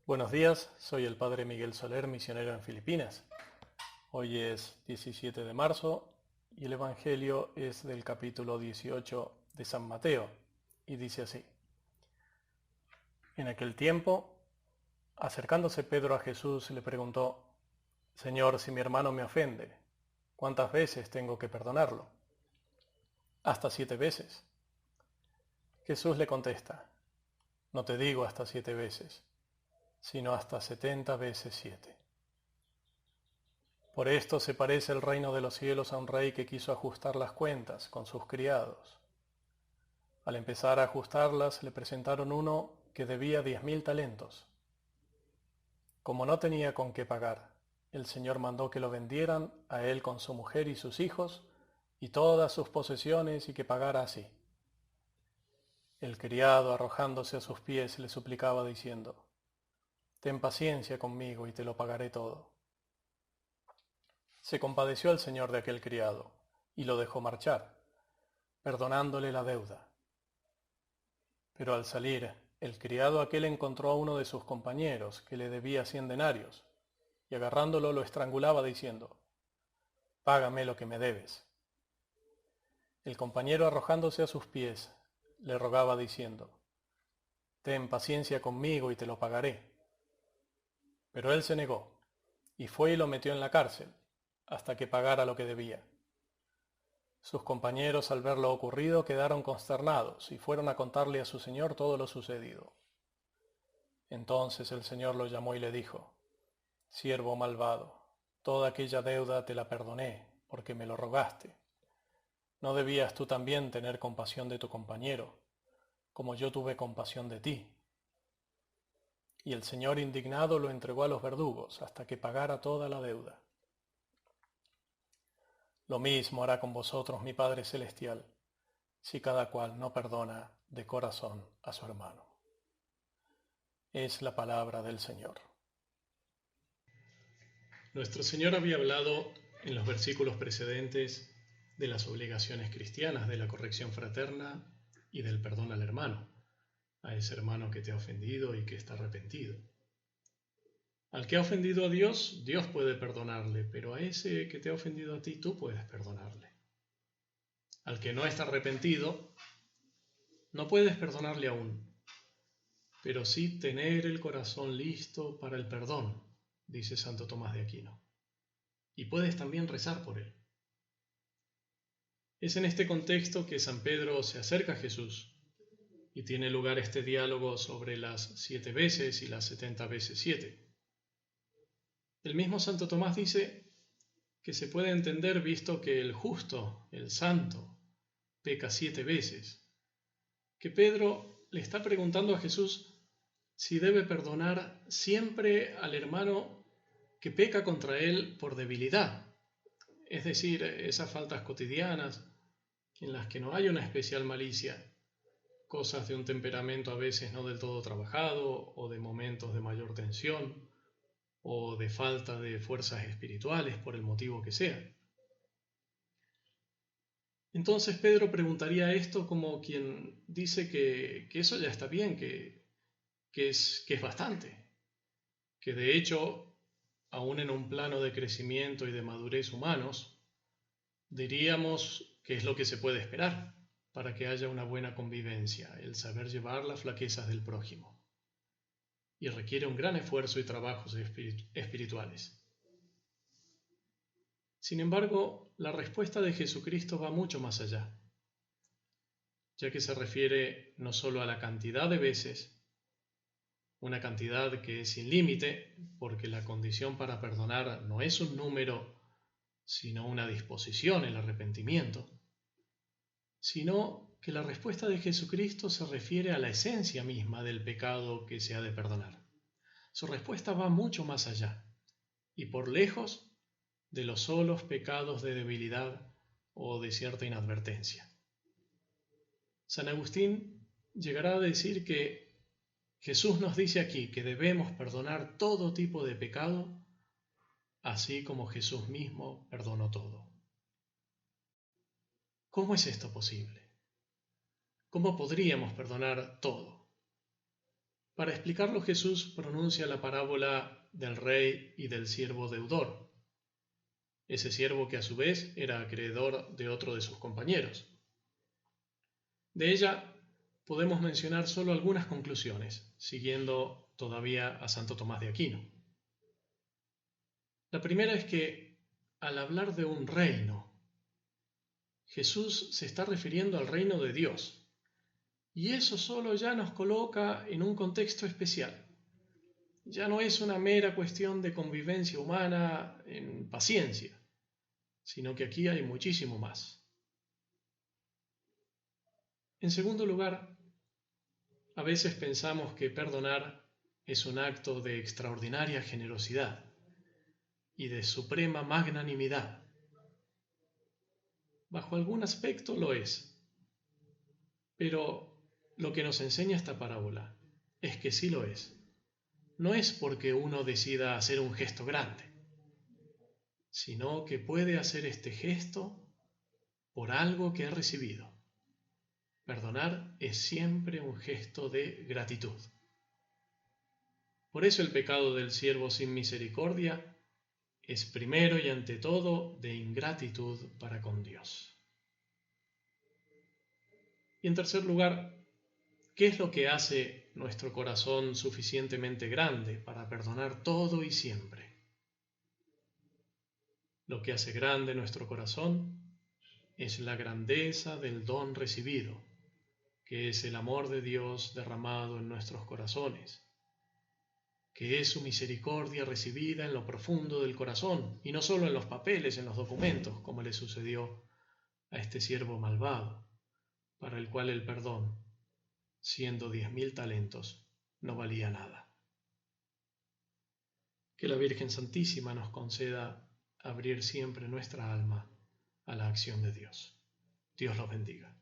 Buenos días, soy el Padre Miguel Soler, misionero en Filipinas. Hoy es 17 de marzo y el Evangelio es del capítulo 18 de San Mateo y dice así. En aquel tiempo, acercándose Pedro a Jesús, le preguntó, Señor, si mi hermano me ofende, ¿cuántas veces tengo que perdonarlo? Hasta 7 veces. Jesús le contesta, no te digo hasta 7 veces, sino hasta 70 veces 7. Por esto se parece el reino de los cielos a un rey que quiso ajustar las cuentas con sus criados. Al empezar a ajustarlas, le presentaron uno que debía 10.000 talentos. Como no tenía con qué pagar, el Señor mandó que lo vendieran a él con su mujer y sus hijos y todas sus posesiones y que pagara así. El criado, arrojándose a sus pies, le suplicaba diciendo, Ten paciencia conmigo y te lo pagaré todo. Se compadeció el señor de aquel criado y lo dejó marchar, perdonándole la deuda. Pero al salir, el criado aquel encontró a uno de sus compañeros que le debía 100 denarios, y agarrándolo lo estrangulaba diciendo, Págame lo que me debes. El compañero arrojándose a sus pies, le rogaba diciendo, Ten paciencia conmigo y te lo pagaré. Pero él se negó, y fue y lo metió en la cárcel, hasta que pagara lo que debía. Sus compañeros al ver lo ocurrido quedaron consternados y fueron a contarle a su señor todo lo sucedido. Entonces el señor lo llamó y le dijo, Siervo malvado, toda aquella deuda te la perdoné, porque me lo rogaste. ¿No debías tú también tener compasión de tu compañero, como yo tuve compasión de ti? Y el señor indignado lo entregó a los verdugos hasta que pagara toda la deuda. Lo mismo hará con vosotros mi Padre Celestial, si cada cual no perdona de corazón a su hermano. Es la palabra del Señor. Nuestro Señor había hablado en los versículos precedentes de las obligaciones cristianas, de la corrección fraterna y del perdón al hermano, a ese hermano que te ha ofendido y que está arrepentido. Al que ha ofendido a Dios, Dios puede perdonarle, pero a ese que te ha ofendido a ti, tú puedes perdonarle. Al que no está arrepentido, no puedes perdonarle aún, pero sí tener el corazón listo para el perdón, dice Santo Tomás de Aquino. Y puedes también rezar por él. Es en este contexto que San Pedro se acerca a Jesús y tiene lugar este diálogo sobre las 7 veces y las 70 veces 7. El mismo Santo Tomás dice que se puede entender visto que el justo, el santo, peca 7 veces, que Pedro le está preguntando a Jesús si debe perdonar siempre al hermano que peca contra él por debilidad, es decir, esas faltas cotidianas en las que no hay una especial malicia, cosas de un temperamento a veces no del todo trabajado o de momentos de mayor tensión o de falta de fuerzas espirituales por el motivo que sea. Entonces Pedro preguntaría esto como quien dice que eso ya está bien, que es bastante, que de hecho, aún en un plano de crecimiento y de madurez humanos, diríamos que es lo que se puede esperar para que haya una buena convivencia, el saber llevar las flaquezas del prójimo. Y requiere un gran esfuerzo y trabajos espirituales. Sin embargo, la respuesta de Jesucristo va mucho más allá, ya que se refiere no solo a la cantidad de veces, una cantidad que es sin límite, porque la condición para perdonar no es un número, sino una disposición, el arrepentimiento, sino que la respuesta de Jesucristo se refiere a la esencia misma del pecado que se ha de perdonar. Su respuesta va mucho más allá, y por lejos de los solos pecados de debilidad o de cierta inadvertencia. San Agustín llegará a decir que Jesús nos dice aquí que debemos perdonar todo tipo de pecado, así como Jesús mismo perdonó todo. ¿Cómo es esto posible? ¿Cómo podríamos perdonar todo? Para explicarlo, Jesús pronuncia la parábola del rey y del siervo deudor, ese siervo que a su vez era acreedor de otro de sus compañeros. De ella podemos mencionar solo algunas conclusiones, siguiendo todavía a Santo Tomás de Aquino. La primera es que, al hablar de un reino, Jesús se está refiriendo al reino de Dios, y eso solo ya nos coloca en un contexto especial. Ya no es una mera cuestión de convivencia humana en paciencia, sino que aquí hay muchísimo más. En segundo lugar, a veces pensamos que perdonar es un acto de extraordinaria generosidad y de suprema magnanimidad. Bajo algún aspecto lo es, pero lo que nos enseña esta parábola es que sí lo es. No es porque uno decida hacer un gesto grande, sino que puede hacer este gesto por algo que ha recibido. Perdonar es siempre un gesto de gratitud. Por eso el pecado del siervo sin misericordia es primero y ante todo de ingratitud para con Dios. Y en tercer lugar, ¿qué es lo que hace nuestro corazón suficientemente grande para perdonar todo y siempre? Lo que hace grande nuestro corazón es la grandeza del don recibido, que es el amor de Dios derramado en nuestros corazones, que es su misericordia recibida en lo profundo del corazón, y no solo en los papeles, en los documentos, como le sucedió a este siervo malvado, para el cual el perdón, siendo 10.000 talentos, no valía nada. Que la Virgen Santísima nos conceda abrir siempre nuestra alma a la acción de Dios. Dios los bendiga.